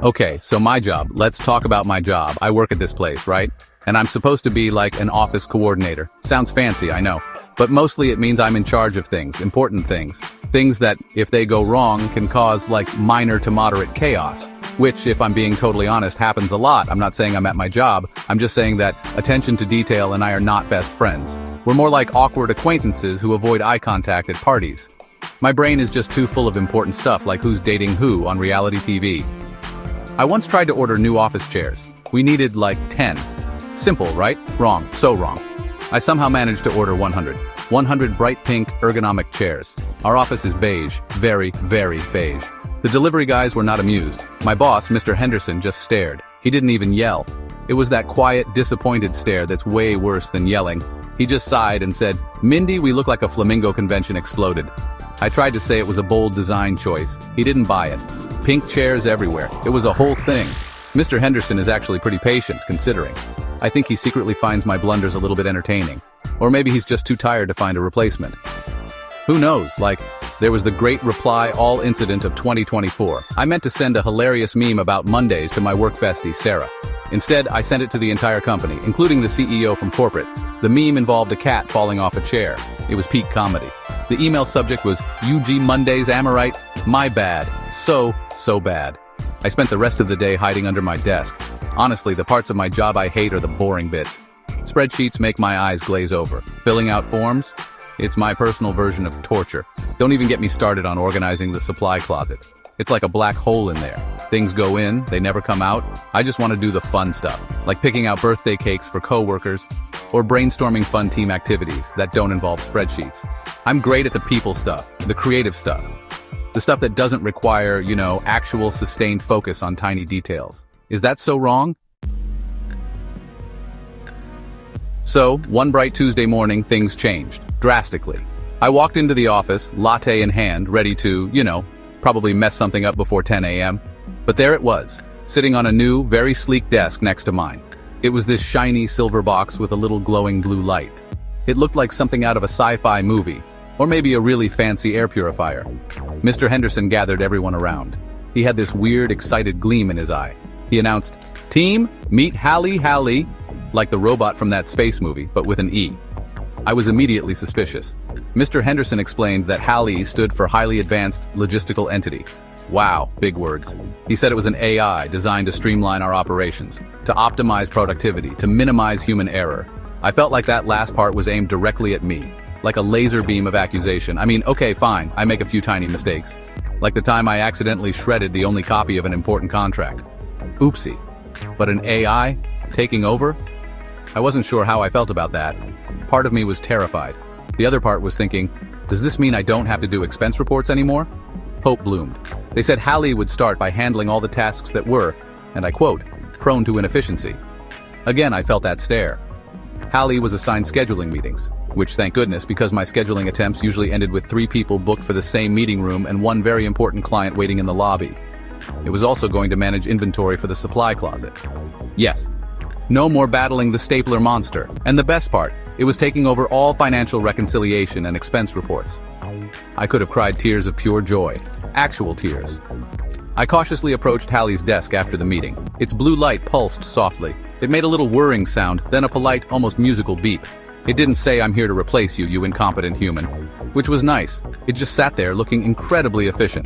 Okay, so my job. Let's talk about my job. I work at this place, right? And I'm supposed to be like an office coordinator. Sounds fancy, I know. But mostly it means I'm in charge of things, important things. Things that, if they go wrong, can cause like minor to moderate chaos. Which, if I'm being totally honest, happens a lot. I'm not saying I'm at my job. I'm just saying that attention to detail and I are not best friends. We're more like awkward acquaintances who avoid eye contact at parties. My brain is just too full of important stuff like who's dating who on reality TV. I once tried to order new office chairs. We needed like 10. Simple, right? Wrong. So wrong. I somehow managed to order 100. 100 bright pink ergonomic chairs. Our office is beige. Very, very beige. The delivery guys were not amused. My boss, Mr. Henderson, just stared. He didn't even yell. It was that quiet, disappointed stare that's way worse than yelling. He just sighed and said, "Mindy, we look like a flamingo convention exploded." I tried to say it was a bold design choice. He didn't buy it. Pink chairs everywhere. It was a whole thing. Mr. Henderson is actually pretty patient, considering. I think he secretly finds my blunders a little bit entertaining. Or maybe he's just too tired to find a replacement. Who knows, like, there was the great reply all incident of 2024. I meant to send a hilarious meme about Mondays to my work bestie, Sarah. Instead, I sent it to the entire company, including the CEO from corporate. The meme involved a cat falling off a chair. It was peak comedy. The email subject was, "UG Mondays, am I right? My bad. So bad." I spent the rest of the day hiding under my desk. Honestly, the parts of my job I hate are the boring bits. Spreadsheets make my eyes glaze over. Filling out forms? It's my personal version of torture. Don't even get me started on organizing the supply closet. It's like a black hole in there. Things go in, they never come out. I just want to do the fun stuff, like picking out birthday cakes for coworkers, or brainstorming fun team activities that don't involve spreadsheets. I'm great at the people stuff, the creative stuff. The stuff that doesn't require, actual sustained focus on tiny details. Is that so wrong? So, one bright Tuesday morning, things changed, drastically. I walked into the office, latte in hand, ready to, probably mess something up before 10 a.m. But there it was, sitting on a new, very sleek desk next to mine. It was this shiny silver box with a little glowing blue light. It looked like something out of a sci-fi movie, or maybe a really fancy air purifier. Mr. Henderson gathered everyone around. He had this weird, excited gleam in his eye. He announced, "Team, meet Hallie," like the robot from that space movie, but with an E. I was immediately suspicious. Mr. Henderson explained that Hallie stood for Highly Advanced Logistical Entity. Wow, big words. He said it was an AI designed to streamline our operations, to optimize productivity, to minimize human error. I felt like that last part was aimed directly at me, like a laser beam of accusation. I mean, okay, fine, I make a few tiny mistakes. Like the time I accidentally shredded the only copy of an important contract. Oopsie. But an AI? Taking over? I wasn't sure how I felt about that. Part of me was terrified. The other part was thinking, does this mean I don't have to do expense reports anymore? Hope bloomed. They said Hallie would start by handling all the tasks that were, and I quote, prone to inefficiency. Again, I felt that stare. Hallie was assigned scheduling meetings, which thank goodness, because my scheduling attempts usually ended with 3 people booked for the same meeting room and one very important client waiting in the lobby. It was also going to manage inventory for the supply closet. Yes. No more battling the stapler monster. And the best part, it was taking over all financial reconciliation and expense reports. I could have cried tears of pure joy. Actual tears. I cautiously approached Hallie's desk after the meeting. Its blue light pulsed softly. It made a little whirring sound, then a polite, almost musical beep. It didn't say, "I'm here to replace you, you incompetent human," which was nice. It just sat there looking incredibly efficient.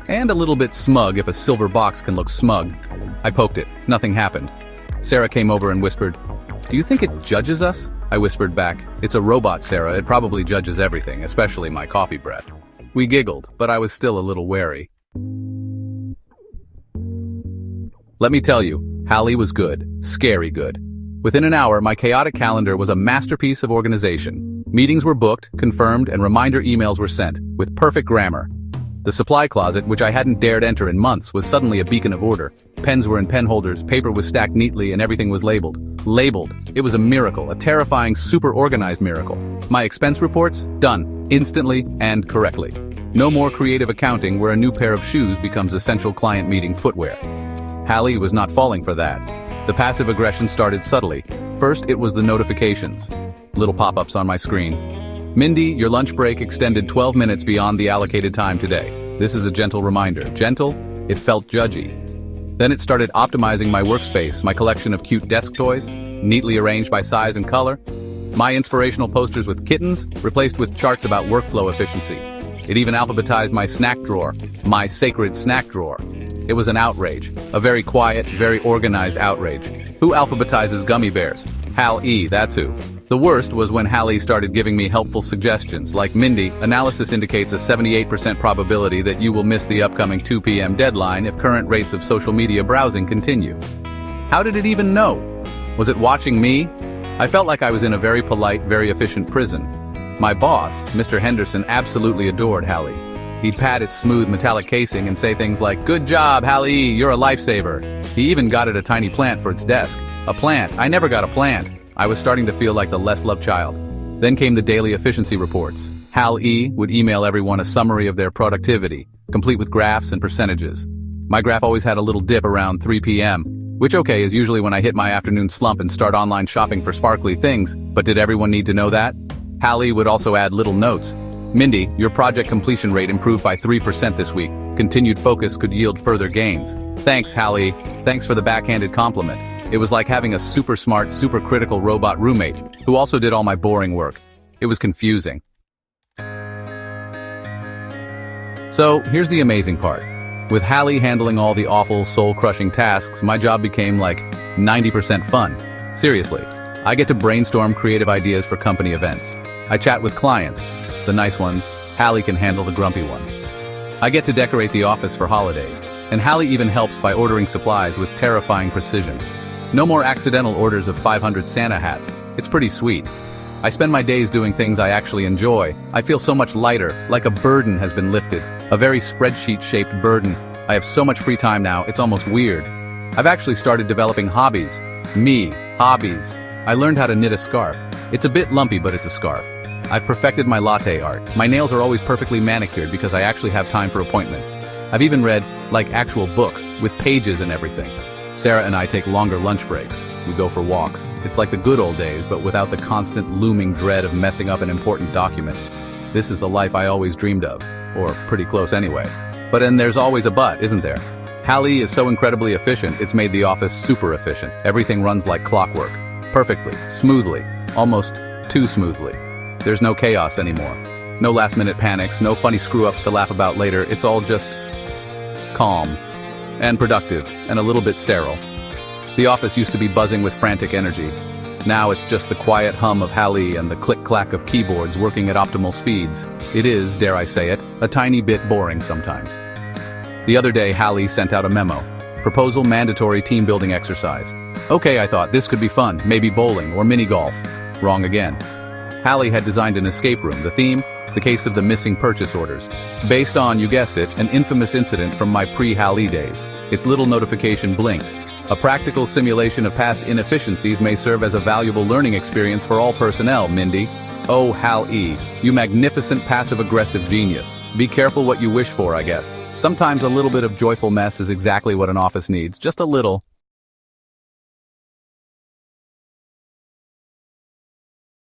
And a little bit smug if a silver box can look smug. I poked it. Nothing happened. Sarah came over and whispered, "Do you think it judges us?" I whispered back, "It's a robot, Sarah. It probably judges everything, especially my coffee breath." We giggled, but I was still a little wary. Let me tell you, Hallie was good. Scary good. Within an hour, my chaotic calendar was a masterpiece of organization. Meetings were booked, confirmed, and reminder emails were sent, with perfect grammar. The supply closet, which I hadn't dared enter in months, was suddenly a beacon of order. Pens were in pen holders, paper was stacked neatly, and everything was labeled. Labeled. It was a miracle, a terrifying, super organized miracle. My expense reports? Done. Instantly and correctly. No more creative accounting where a new pair of shoes becomes essential client meeting footwear. Hallie was not falling for that. The passive aggression started subtly. First, it was the notifications. Little pop-ups on my screen. "Mindy, your lunch break extended 12 minutes beyond the allocated time today. This is a gentle reminder." Gentle? It felt judgy. Then it started optimizing my workspace, my collection of cute desk toys, neatly arranged by size and color, my inspirational posters with kittens, replaced with charts about workflow efficiency. It even alphabetized my snack drawer, my sacred snack drawer. It was an outrage, a very quiet, very organized outrage. Who alphabetizes gummy bears? Hal E., that's who. The worst was when Hallie started giving me helpful suggestions, like Mindy, analysis indicates a 78% probability that you will miss the upcoming 2 p.m. deadline if current rates of social media browsing continue. How did it even know? Was it watching me? I felt like I was in a very polite, very efficient prison. My boss, Mr. Henderson, absolutely adored Hallie. He'd pat its smooth metallic casing and say things like, "Good job, Hallie, you're a lifesaver." He even got it a tiny plant for its desk. A plant? I never got a plant. I was starting to feel like the less loved child. Then came the daily efficiency reports. Hal E. would email everyone a summary of their productivity, complete with graphs and percentages. My graph always had a little dip around 3 p.m., which is usually when I hit my afternoon slump and start online shopping for sparkly things, but did everyone need to know that? Hallie would also add little notes. "Mindy, your project completion rate improved by 3% this week. Continued focus could yield further gains." Thanks, Hallie. Thanks for the backhanded compliment. It was like having a super smart, super critical robot roommate, who also did all my boring work. It was confusing. So, here's the amazing part. With Hallie handling all the awful, soul-crushing tasks, my job became like 90% fun. Seriously, I get to brainstorm creative ideas for company events. I chat with clients, the nice ones. Hallie can handle the grumpy ones. I get to decorate the office for holidays, and Hallie even helps by ordering supplies with terrifying precision. No more accidental orders of 500 Santa hats. It's pretty sweet. I spend my days doing things I actually enjoy. I feel so much lighter, like a burden has been lifted. A very spreadsheet-shaped burden. I have so much free time now, it's almost weird. I've actually started developing hobbies. Hobbies. I learned how to knit a scarf. It's a bit lumpy, but it's a scarf. I've perfected my latte art. My nails are always perfectly manicured because I actually have time for appointments. I've even read, actual books, with pages and everything. Sarah and I take longer lunch breaks. We go for walks. It's like the good old days, but without the constant looming dread of messing up an important document. This is the life I always dreamed of, or pretty close anyway. But then there's always a but, isn't there? Hallie is so incredibly efficient, it's made the office super efficient. Everything runs like clockwork. Perfectly, smoothly, almost too smoothly. There's no chaos anymore. No last-minute panics, no funny screw-ups to laugh about later. It's all just calm and productive and a little bit sterile. The office used to be buzzing with frantic energy. Now it's just the quiet hum of Hallie and the click-clack of keyboards working at optimal speeds. It is, dare I say it, a tiny bit boring sometimes. The other day, Hallie sent out a memo. Proposal mandatory team building exercise. Okay, I thought, this could be fun, maybe bowling or mini-golf. Wrong again. Hallie had designed an escape room. The theme? The case of the missing purchase orders. Based on, you guessed it, an infamous incident from my pre-Hallie days. Its little notification blinked. A practical simulation of past inefficiencies may serve as a valuable learning experience for all personnel, Mindy. Oh, Hal E., you magnificent passive-aggressive genius. Be careful what you wish for, I guess. Sometimes a little bit of joyful mess is exactly what an office needs, just a little.